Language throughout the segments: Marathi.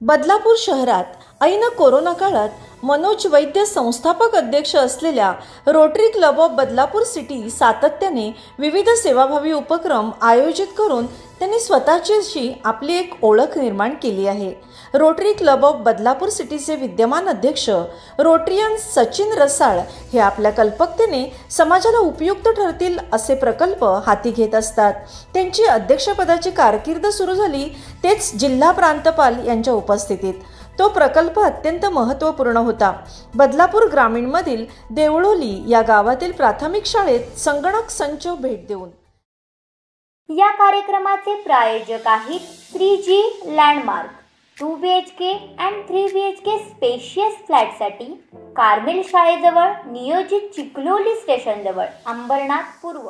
बदलापूर शहरात ऐन कोरोना काळात मनोज वैद्य संस्थापक अध्यक्ष असलेल्या rotary club of Badlapur city सातत्याने विविध सेवाभावी उपक्रम आयोजित करून त्यांनी स्वतःची अशी आपली एक ओळख निर्माण केली आहे। रोटरी क्लब ऑफ बदलापूर सिटीचे विद्यमान अध्यक्ष रोटरियन सचिन रसाळ हे आपल्या कल्पकतेने समाजाला उपयुक्त ठरतील असे प्रकल्प हाती घेत असतात। त्यांची अध्यक्षपदाची कारकीर्द सुरू झाली तेच जिल्हा प्रांतपाल यांच्या उपस्थितीत। तो प्रकल्प अत्यंत महत्त्वपूर्ण होता। बदलापूर ग्रामीण मधील देवळोली या गावातील प्राथमिक शाळेत संगणक संच भेट देऊन या कार्यक्रमाचे प्रायोजक आहेत 3G landmark 2 BHK and 3 BHK spacious फ्लॅटसाठी कार्मेल शाळेजवळ नियोजित चिखलोली स्टेशन जवळ अंबरनाथ पूर्व।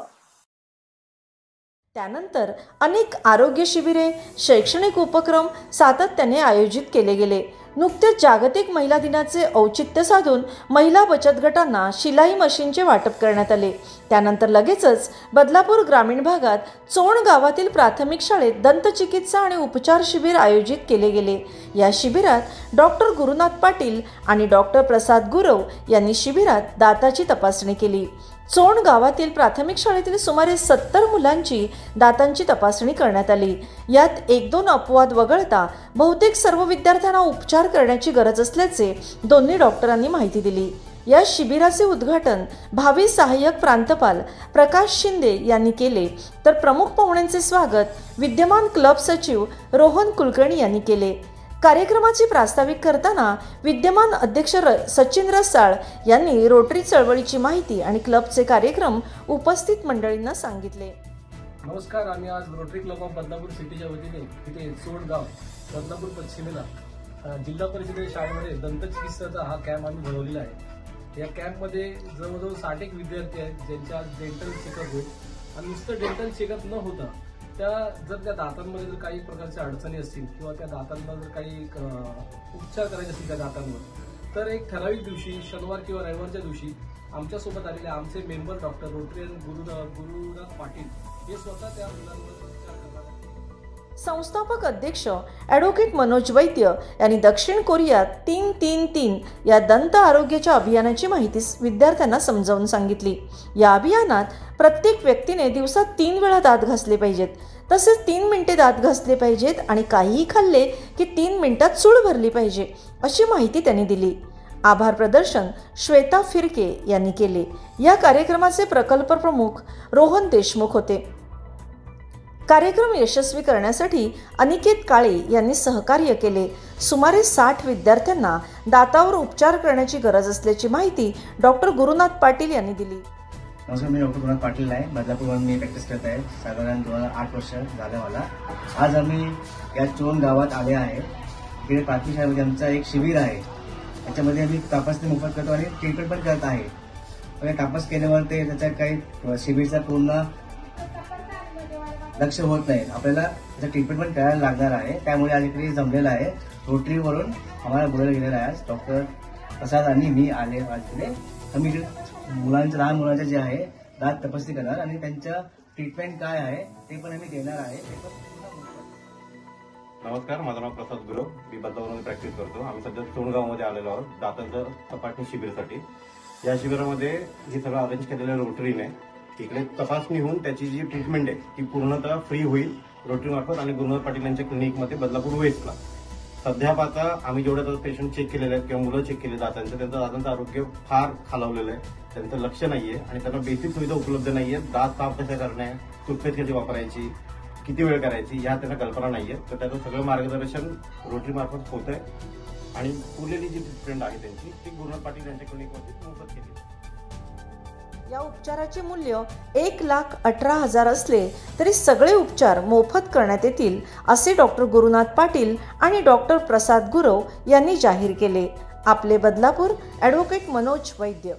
त्यानंतर अनेक आरोग्य शिबिरे शैक्षणिक उपक्रम सातत्याने आयोजित केले गेले। नुकतेच जागतिक महिला दिनाचे औचित्य साधून महिला बचत गटांना शिलाई मशीनचे वाटप करण्यात आले। त्यानंतर लगेचच बदलापूर ग्रामीण भागात चोण गावातील प्राथमिक शाळेत दंतचिकित्सा आणि उपचार शिबिर आयोजित केले गेले। या शिबिरात डॉक्टर गुरुनाथ पाटील आणि डॉक्टर प्रसाद गुरव यांनी शिबिरात दाताची तपासणी केली। चोण गावातील प्राथमिक शाळेतील सुमारे 70 मुलांची दातांची तपासणी करण्यात आली। यात 1-2 अपवाद वगळता बहुतेक सर्व विद्यार्थ्यांना उपचार करण्याची गरज असल्याचे दोन्ही डॉक्टरांनी माहिती दिली। या शिबिराचे उद्घाटन भावी सहाय्यक प्रांतपाल प्रकाश शिंदे यांनी केले, तर प्रमुख पाहुण्यांचे स्वागत विद्यमान क्लब सचिव रोहन कुलकर्णी यांनी केले। कार्यक्रमाची प्रास्ताविक करताना विद्यमान अध्यक्ष सचिन रसाळ यांनी रोटरी चळवळीची माहिती आणि क्लबचे कार्यक्रम उपस्थित मंडळींना सांगितले। नमस्कार, आम्ही आज रोटरी क्लब ऑफ बदलापूर सिटीच्या वतीने तिथे चोण गाव बदलापूर पश्चिमेला जिल्हा परिषद शाळेमध्ये दंतचिकित्साचा हा कॅम्प आम्ही भरवलेला आहे। या कॅम्पमध्ये जवळजवळ 60 विद्यार्थी आहेत ज्यांच्या डेंटल चेकअप होईल आणि नुसतं डेंटल चेकअप न होता जर त्या दातांमध्ये जर काही प्रकारच्या अडचणी असतील किंवा त्या दातांना जर काही उपचार करायचे असतील त्या दातांवर, तर एक ठराविक दिवशी शनिवार किंवा रविवारच्या दिवशी आमच्यासोबत आलेले आमचे member doctor Rotarian Gurunath Patil हे स्वतः त्या मुलांवर उपचार करतात। संस्थापक अध्यक्ष ॲडव्होकेट मनोज वैद्य यांनी दक्षिण कोरियात 3-3-3 या दंत आरोग्याच्या अभियानाची माहिती विद्यार्थ्यांना समजावून सांगितली। या अभियानात प्रत्येक व्यक्तीने दिवसात 3 वेळा दात घासले पाहिजेत, तसेच 3 मिनिटे दात घासले पाहिजेत आणि काहीही खाल्ले की 3 मिनिटात चूळ भरली पाहिजे अशी माहिती त्यांनी दिली। आभार प्रदर्शन श्वेता फिरके यांनी केले। या कार्यक्रमाचे प्रकल्प प्रमुख रोहन देशमुख होते। कार्यक्रम यशस्वी करण्यासाठी अनिकेत काळे यांनी सहकार्य केले। सुमारे 60 विद्यार्थ्यांना दातावर उपचार करण्याची गरज असल्याची माहिती डॉक्टर गुरुनाथ पाटील यांनी दिली। नमस्कार, मी डॉक्टर गुरुनाथ पाटील आहे। बदलापूरवर मी प्रॅक्टिस करत आहे। साधारण 8 वर्ष झालं मला। आज आम्ही या चोण गावात आले आहे। इकडे प्राथमिक शाळेमध्ये आमचा एक शिबिर आहे। त्याच्यामध्ये आम्ही तपासणी मोफत करतो आणि ट्रीटमेंट पण करत आहे। पण तपास केल्यावर ते त्याचा काही शिबिरचा पूर्ण लक्ष होत नाही, आपल्याला त्याचं ट्रीटमेंट पण करायला लागणार आहे। त्यामुळे आज इकडे जमलेलं आहे। रोटरीवरून आम्हाला बोलायला गेलेलं आहे। डॉक्टर प्रसाद आणि मी आले आज इकडे। आम्ही लहान मुलांचे जे आहे दात तपासणी करणार आणि त्यांचं ट्रीटमेंट काय आहे ते पण आम्ही देणार आहे। नमस्कार, माझं नाव प्रसाद गुरव, मी बदलापूरमध्ये प्रॅक्टिस करतो। आम्ही सध्या चोणगावमध्ये आलेलो आहोत दातांच्या तपासणी शिबिरासाठी। या शिबिरामध्ये हे सगळं अरेंज केलेलं रोटरीने इकडे तपासणी होऊन त्याची जी ट्रीटमेंट आहे ती पूर्णतः फ्री होईल रोटरी मार्फत आणि गुरुनाथ पाटील यांच्या क्लिनिकमध्ये बदलापूर वेस्टला। सध्या पाहता आम्ही जेवढे पेशंट चेक केलेले आहेत किंवा मुलं चेक केले दातांचं, त्यांचं दातांचं आरोग्य फार खालावलेलं आहे, त्यांचं लक्ष नाहीये आणि त्यांना बेसिक सुविधा उपलब्ध नाहीये। दात साफ कशा करणे, टूथपेस्ट कशी वापरायची, किती वेळ करायची या त्यांना कल्पना नाहीये। तर त्याचं सगळं मार्गदर्शन रोटरी मार्फत होत आहे आणि पुरलेली जी ट्रीटमेंट आहे त्यांची ती गुरुनाथ पाटील यांच्या क्लिनिकमध्ये मोफत केली। या उपचाराचे मूल्य 1,18,000 असले तरी सगळे उपचार मोफत करण्यात येतील असे डॉक्टर गुरुनाथ पाटील आणि डॉक्टर प्रसाद गुरव यांनी जाहीर केले। आपले बदलापूर ॲडव्होकेट मनोज वैद्य।